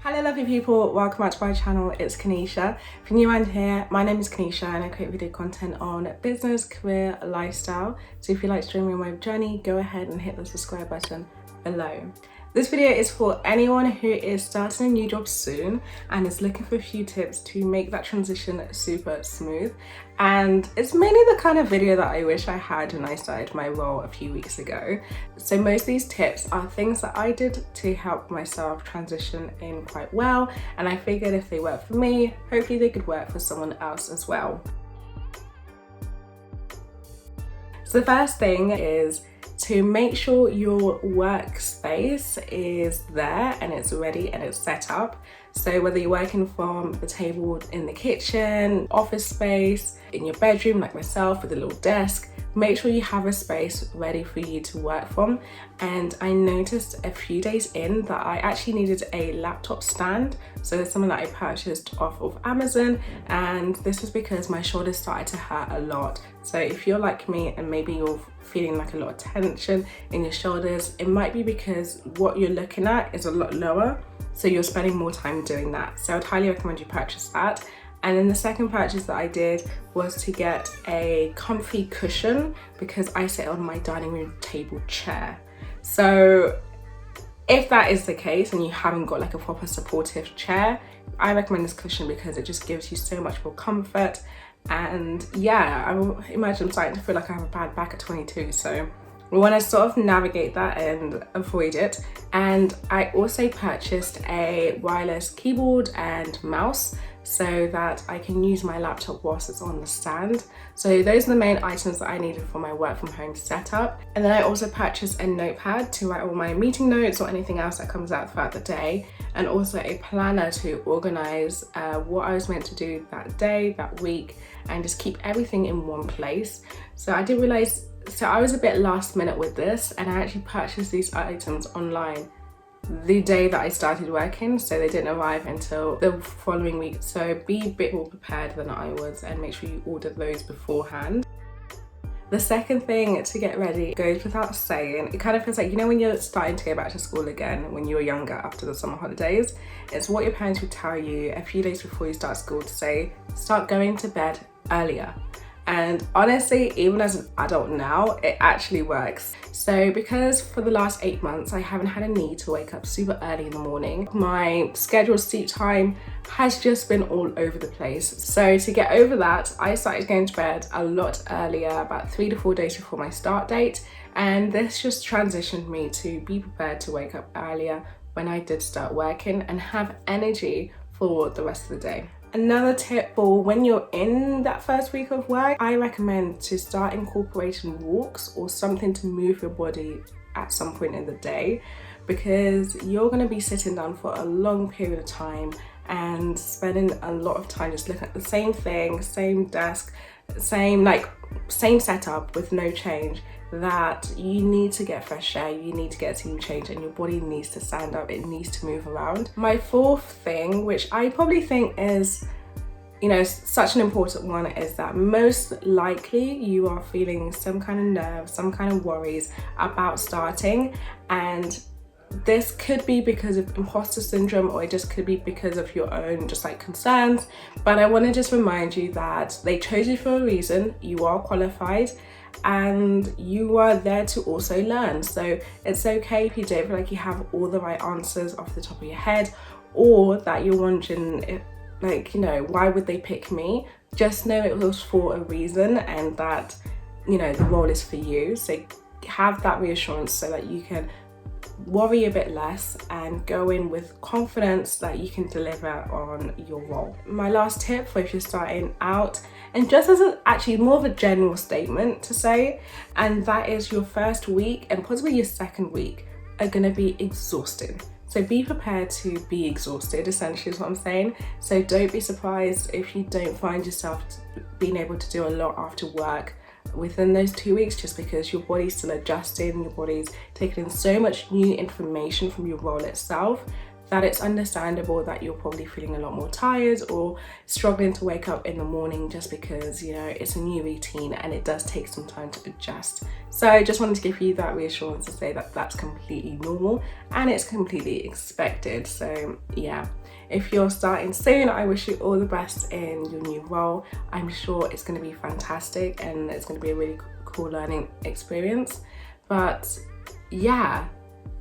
Hello lovely people, welcome back to my channel. It's Canisha. If you're new around here, my name is Canisha and I create video content on business, career, lifestyle. So if you like to join me on my journey, go ahead and hit the subscribe button below. This video is for anyone who is starting a new job soon and is looking for a few tips to make that transition super smooth. And it's mainly the kind of video that I wish I had when I started my role a few weeks ago. So most of these tips are things that I did to help myself transition in quite well. And I figured if they work for me, hopefully they could work for someone else as well. So the first thing is to make sure your workspace is there and it's ready and it's set up. So whether you're working from the table in the kitchen, office space, in your bedroom like myself with a little desk, make sure you have a space ready for you to work from. And I noticed a few days in that I actually needed a laptop stand. So it's something that I purchased off of Amazon, and this was because my shoulders started to hurt a lot. So if you're like me and maybe you're feeling like a lot of tension in your shoulders, it might be because what you're looking at is a lot lower, so you're spending more time doing that. So I'd highly recommend you purchase that. And then the second purchase that I did was to get a comfy cushion because I sit on my dining room table chair. So if that is the case and you haven't got like a proper supportive chair, I recommend this cushion because it just gives you so much more comfort. And yeah, I imagine I'm starting to feel like I have a bad back at 22, so we want to sort of navigate that and avoid it. And I also purchased a wireless keyboard and mouse so that I can use my laptop whilst it's on the stand. So those are the main items that I needed for my work from home setup. And then I also purchased a notepad to write all my meeting notes or anything else that comes out throughout the day, and also a planner to organize what I was meant to do that day, that week, and just keep everything in one place. So I didn't realize, so I was a bit last minute with this, and I actually purchased these items online the day that I started working, so they didn't arrive until the following week. So be a bit more prepared than I was and make sure you order those beforehand. The second thing to get ready goes without saying. It kind of feels like, you know, when you're starting to go back to school again when you were younger after the summer holidays, it's what your parents would tell you a few days before you start school to say, start going to bed earlier. And honestly, even as an adult now, it actually works. So because for the last 8 months, I haven't had a need to wake up super early in the morning, my scheduled sleep time has just been all over the place. So to get over that, I started going to bed a lot earlier, about 3 to 4 days before my start date. And this just transitioned me to be prepared to wake up earlier when I did start working and have energy for the rest of the day. Another tip for when you're in that first week of work, I recommend to start incorporating walks or something to move your body at some point in the day, because you're going to be sitting down for a long period of time and spending a lot of time just looking at the same thing, same desk, same setup with no change, that you need to get fresh air, you need to get a team change, and your body needs to stand up, it needs to move around. My fourth thing, which I probably think is, you know, such an important one, is that most likely you are feeling some kind of nerves, some kind of worries about starting, and this could be because of imposter syndrome, or it just could be because of your own just like concerns. But I want to just remind you that they chose you for a reason, you are qualified, and you are there to also learn. So it's okay if you don't feel like you have all the right answers off the top of your head, or that you're wondering if, like, you know, why would they pick me? Just know it was for a reason, and that, you know, the role is for you. So have that reassurance so that you can worry a bit less and go in with confidence that you can deliver on your role. My last tip for if you're starting out, and just as actually more of a general statement to say, and that is your first week and possibly your second week are going to be exhausting. So be prepared to be exhausted, essentially is what I'm saying. So don't be surprised if you don't find yourself being able to do a lot after work within those 2 weeks, just because your body's still adjusting, your body's taking in so much new information from your role itself that it's understandable that you're probably feeling a lot more tired or struggling to wake up in the morning, just because, you know, it's a new routine and it does take some time to adjust. So I just wanted to give you that reassurance to say that that's completely normal and it's completely expected. So yeah, if you're starting soon, I wish you all the best in your new role. I'm sure it's going to be fantastic and it's going to be a really cool learning experience. But yeah,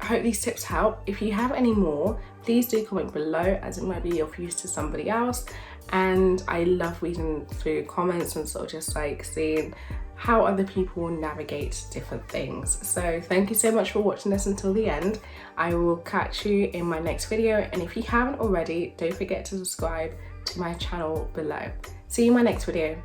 I hope these tips help. If you have any more, please do comment below, as it might be of use to somebody else. And I love reading through comments and sort of just like seeing how other people navigate different things. So thank you so much for watching this until the end. I will catch you in my next video, and if you haven't already, don't forget to subscribe to my channel below. See you in my next video.